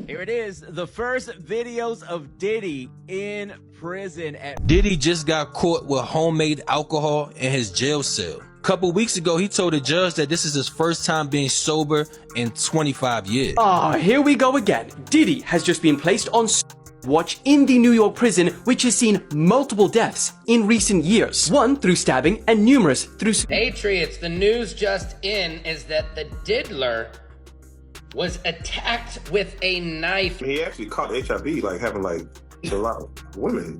Here it is, the first videos of Diddy in prison. Diddy just got caught with homemade alcohol in his jail cell. A couple weeks ago, he told the judge that this is his first time being sober in 25 years. Here we go again. Diddy has just been placed on watch in the New York prison, which has seen multiple deaths in recent years. One through stabbing and numerous through... Patriots, the news just in is that the diddler was attacked with a knife. He actually caught HIV, like having like a lot of women.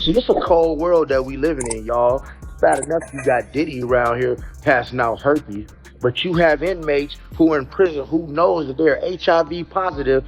See, it's a cold world that we living in, y'all. Bad enough you got Diddy around here passing out herpes, but you have inmates who are in prison who knows that they're HIV positive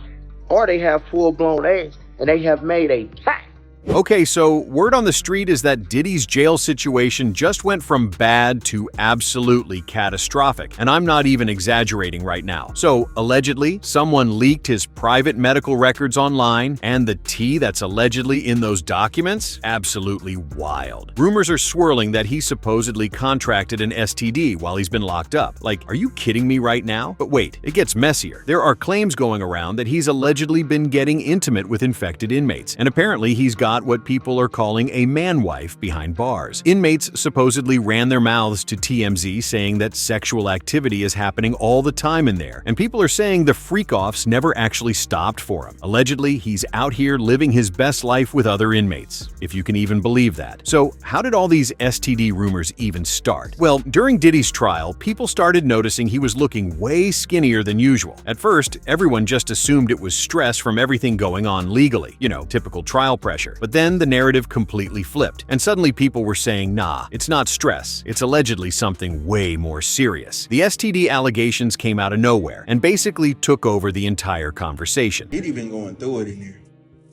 or they have full-blown AIDS and they have made a pact. Okay, so word on the street is that Diddy's jail situation just went from bad to absolutely catastrophic, and I'm not even exaggerating right now. So, allegedly, someone leaked his private medical records online, and the tea that's allegedly in those documents? Absolutely wild. Rumors are swirling that he supposedly contracted an STD while he's been locked up. Like, are you kidding me right now? But wait, it gets messier. There are claims going around that he's allegedly been getting intimate with infected inmates, and apparently he's got what people are calling a man-wife behind bars. Inmates supposedly ran their mouths to TMZ saying that sexual activity is happening all the time in there, and people are saying the freak-offs never actually stopped for him. Allegedly, he's out here living his best life with other inmates, if you can even believe that. So, how did all these STD rumors even start? Well, during Diddy's trial, people started noticing he was looking way skinnier than usual. At first, everyone just assumed it was stress from everything going on legally, typical trial pressure. But then the narrative completely flipped, and suddenly people were saying, nah, it's not stress, it's allegedly something way more serious. The STD allegations came out of nowhere and basically took over the entire conversation. Diddy been going through it in here.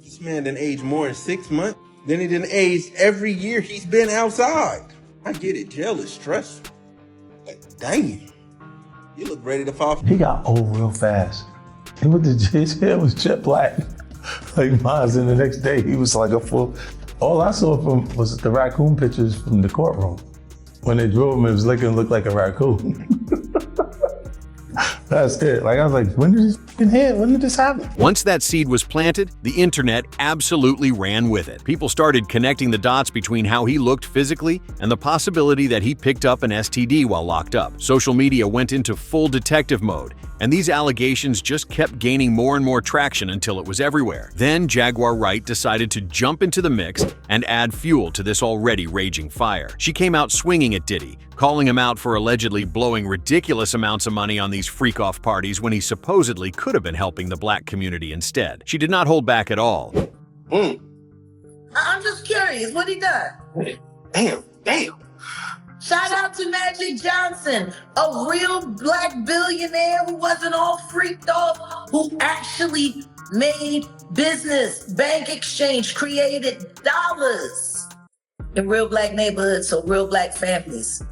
This man done aged more in 6 months than he done aged every year he's been outside. I get it, jail is stressful. But dang, you look ready to fall. He got old real fast. He looked at his hair was jet black. Like mine, and the next day he was like a full. All I saw from was the raccoon pictures from the courtroom. When they drove him, it was looked like a raccoon. That's it. Like I was like, when did this happen? Once that seed was planted, the internet absolutely ran with it. People started connecting the dots between how he looked physically and the possibility that he picked up an STD while locked up. Social media went into full detective mode, and these allegations just kept gaining more and more traction until it was everywhere. Then Jaguar Wright decided to jump into the mix and add fuel to this already raging fire. She came out swinging at Diddy, calling him out for allegedly blowing ridiculous amounts of money on these freak-off parties when he supposedly could have been helping the black community instead. She did not hold back at all. I'm just curious, what he done? Damn. Shout out to Magic Johnson, a real black billionaire who wasn't all freaked off, who actually made business, bank exchange, created dollars in real black neighborhoods, so real black families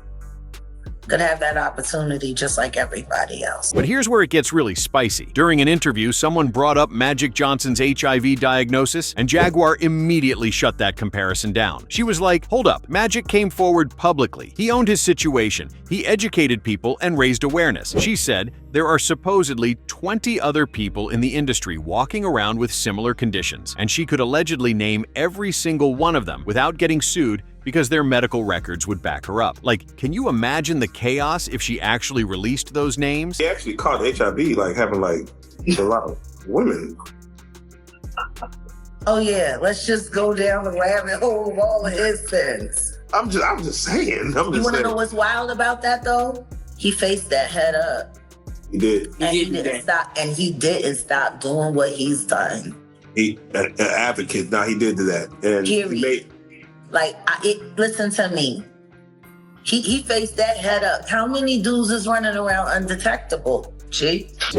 could have that opportunity just like everybody else. But here's where it gets really spicy. During an interview, someone brought up Magic Johnson's HIV diagnosis, and Jaguar immediately shut that comparison down. She was like, hold up, Magic came forward publicly. He owned his situation. He educated people and raised awareness. She said, there are supposedly 20 other people in the industry walking around with similar conditions, and she could allegedly name every single one of them without getting sued because their medical records would back her up. Like, can you imagine the chaos if she actually released those names? He actually caught HIV, like having like a lot of women. Oh yeah, let's just go down the rabbit hole of all of his sins. I'm just saying. You wanna know what's wild about that though? He faced that head up. He did. And he didn't stop doing what he's done. He an advocate. Now he did do that. And period. Listen to me. He faced that head up. How many dudes is running around undetectable?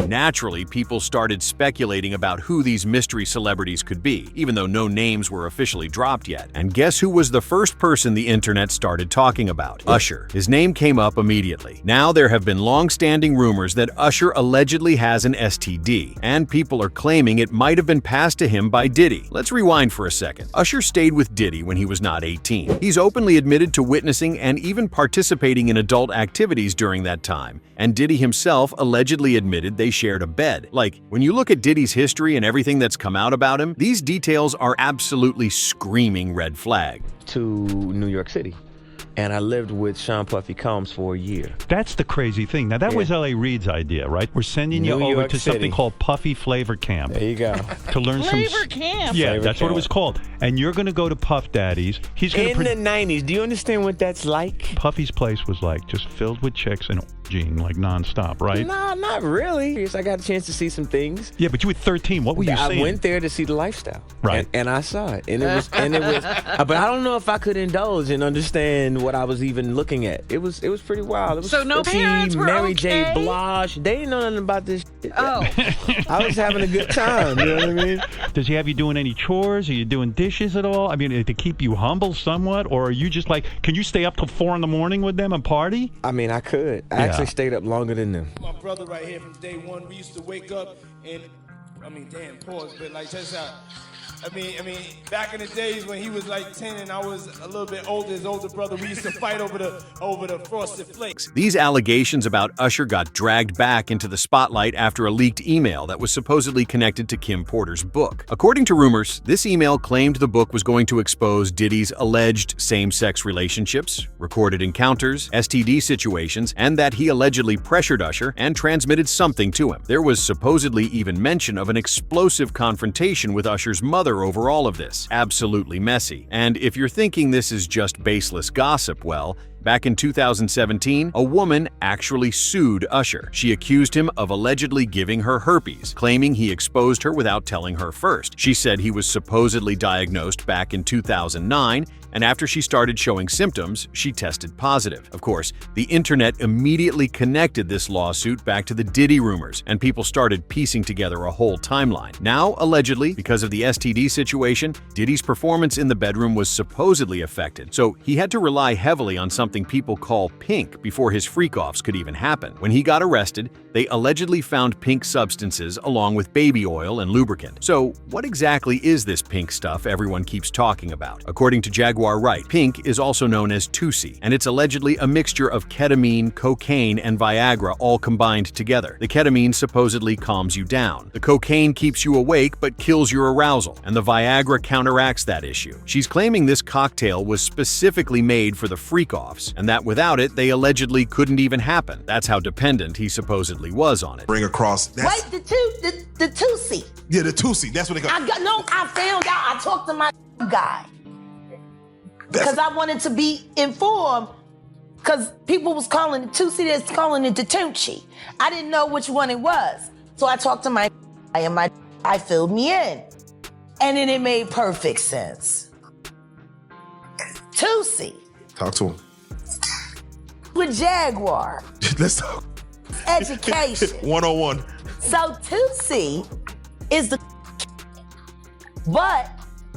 Naturally, people started speculating about who these mystery celebrities could be, even though no names were officially dropped yet. And guess who was the first person the internet started talking about? Usher. His name came up immediately. Now there have been long-standing rumors that Usher allegedly has an STD, and people are claiming it might have been passed to him by Diddy. Let's rewind for a second. Usher stayed with Diddy when he was not 18. He's openly admitted to witnessing and even participating in adult activities during that time, and Diddy himself allegedly admitted they shared a bed. Like, when you look at Diddy's history and everything that's come out about him, these details are absolutely screaming red flag. To New York City. And I lived with Sean Puffy Combs for a year. That's the crazy thing. Now, that was L.A. Reid's idea, right? We're sending you New over York to something City. called Puffy Flavor Camp. There you go. To learn Flavor Camp? Yeah, Flavor that's what it Camp. was called. And you're going to go to Puff Daddy's. He's going In the 90s, do you understand what that's like? Puffy's place was like just filled with chicks and orgying like nonstop, right? No, not really. I got a chance to see some things. Yeah, but you were 13. What were you I saying? went there to see the lifestyle. Right. And I saw it. And it was but I don't know if I could indulge and understand what I was even looking at. It was pretty wild. It was So no parents were Mary okay? J. Blige. They didn't know nothing about this shit. Oh. I was having a good time, you know what I mean? Does he have you doing any chores? Are you doing dishes at all? I mean, to keep you humble somewhat? Or are you just like, can you stay up till 4 a.m. with them and party? I mean, I could. I actually stayed up longer than them. My brother right here from day one, we used to wake up and, damn, pause, but like just how, back in the days when he was like 10 and I was a little bit older, his older brother, we used to fight over the Frosted Flakes. These allegations about Usher got dragged back into the spotlight after a leaked email that was supposedly connected to Kim Porter's book. According to rumors, this email claimed the book was going to expose Diddy's alleged same-sex relationships, recorded encounters, STD situations, and that he allegedly pressured Usher and transmitted something to him. There was supposedly even mention of an explosive confrontation with Usher's mother over all of this. Absolutely messy. And if you're thinking this is just baseless gossip, well, back in 2017, a woman actually sued Usher. She accused him of allegedly giving her herpes, claiming he exposed her without telling her first. She said he was supposedly diagnosed back in 2009, and after she started showing symptoms, she tested positive. Of course, the internet immediately connected this lawsuit back to the Diddy rumors, and people started piecing together a whole timeline. Now, allegedly, because of the STD situation, Diddy's performance in the bedroom was supposedly affected, so he had to rely heavily on something people call pink before his freak-offs could even happen. When he got arrested, they allegedly found pink substances along with baby oil and lubricant. So, what exactly is this pink stuff everyone keeps talking about? According to Jaguar Wright, pink is also known as Tusi, and it's allegedly a mixture of ketamine, cocaine, and Viagra all combined together. The ketamine supposedly calms you down. The cocaine keeps you awake but kills your arousal, and the Viagra counteracts that issue. She's claiming this cocktail was specifically made for the freak-offs, and that without it, they allegedly couldn't even happen. That's how dependent he supposedly was on it. Bring across. Wait, the Tusi. Yeah, the Tusi. That's what they call. I found out. I talked to my guy because I wanted to be informed. Because people was calling it Tusi, that's calling it the Tunchi. I didn't know which one it was, so I talked to my and my filled me in, and then it made perfect sense. Tusi. Talk to him. With Jaguar. Let's talk. Education. 101. So Tusi is the, but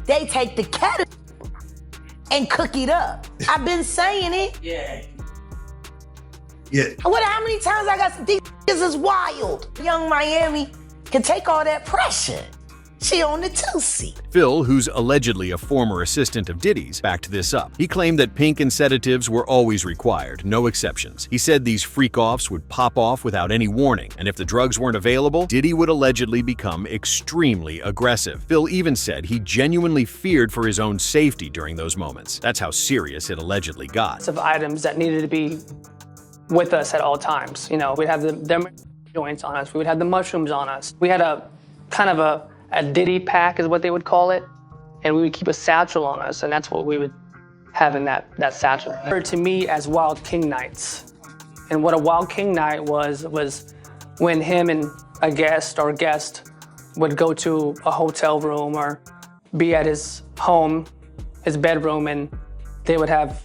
they take the ketamine and cook it up. I've been saying it. Yeah. How many times I got these is wild. Young Miami can take all that pressure. She on the Tusi. Phil, who's allegedly a former assistant of Diddy's, backed this up. He claimed that pink and sedatives were always required, no exceptions. He said these freak-offs would pop off without any warning, and if the drugs weren't available, Diddy would allegedly become extremely aggressive. Phil even said he genuinely feared for his own safety during those moments. That's how serious it allegedly got. Of items that needed to be with us at all times. You know, we'd have the joints on us, we would have the mushrooms on us. We had a kind of a Diddy pack is what they would call it, and we would keep a satchel on us, and that's what we would have in that satchel. To me as Wild King nights, and what a Wild King night was when him and a guest would go to a hotel room or be at his home, his bedroom, and they would have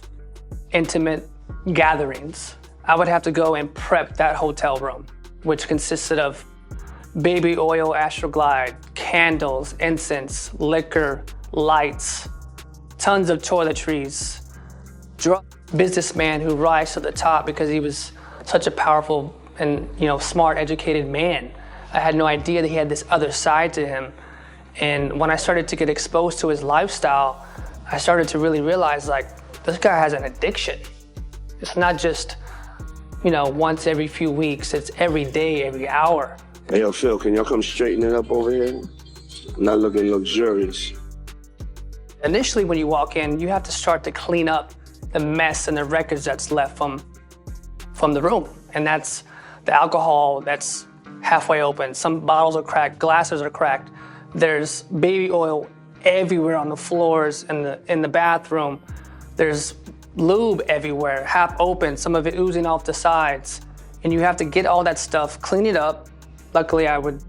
intimate gatherings. I would have to go and prep that hotel room, which consisted of baby oil, Astroglide, candles, incense, liquor, lights, tons of toiletries. Drug businessman who rise to the top because he was such a powerful and smart, educated man. I had no idea that he had this other side to him. And when I started to get exposed to his lifestyle, I started to really realize, this guy has an addiction. It's not just, once every few weeks, it's every day, every hour. Hey, yo, Phil, can y'all come straighten it up over here? Not looking luxurious. Initially, when you walk in, you have to start to clean up the mess and the wreckage that's left from the room. And that's the alcohol that's halfway open. Some bottles are cracked, glasses are cracked. There's baby oil everywhere on the floors in the bathroom. There's lube everywhere, half open, some of it oozing off the sides. And you have to get all that stuff, clean it up. Luckily, I would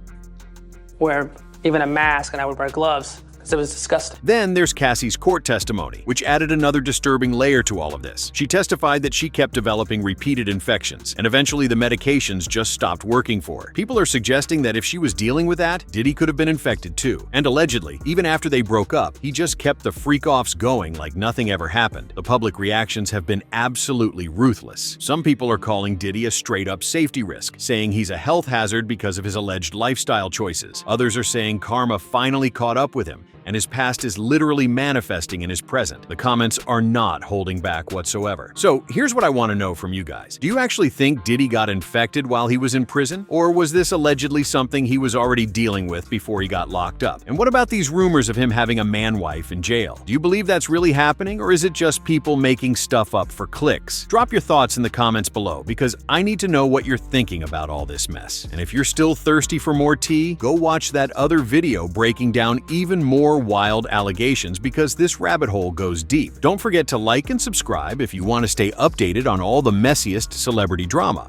wear even a mask and I would wear gloves because it was disgusting. Then there's Cassie's court testimony, which added another disturbing layer to all of this. She testified that she kept developing repeated infections, and eventually the medications just stopped working for her. People are suggesting that if she was dealing with that, Diddy could have been infected too. And allegedly, even after they broke up, he just kept the freak-offs going like nothing ever happened. The public reactions have been absolutely ruthless. Some people are calling Diddy a straight-up safety risk, saying he's a health hazard because of his alleged lifestyle choices. Others are saying karma finally caught up with him, and his past is literally manifesting in his present. The comments are not holding back whatsoever. So here's what I want to know from you guys. Do you actually think Diddy got infected while he was in prison? Or was this allegedly something he was already dealing with before he got locked up? And what about these rumors of him having a man-wife in jail? Do you believe that's really happening, or is it just people making stuff up for clicks? Drop your thoughts in the comments below, because I need to know what you're thinking about all this mess. And if you're still thirsty for more tea, go watch that other video breaking down even more wild allegations, because this rabbit hole goes deep. Don't forget to like and subscribe if you want to stay updated on all the messiest celebrity drama.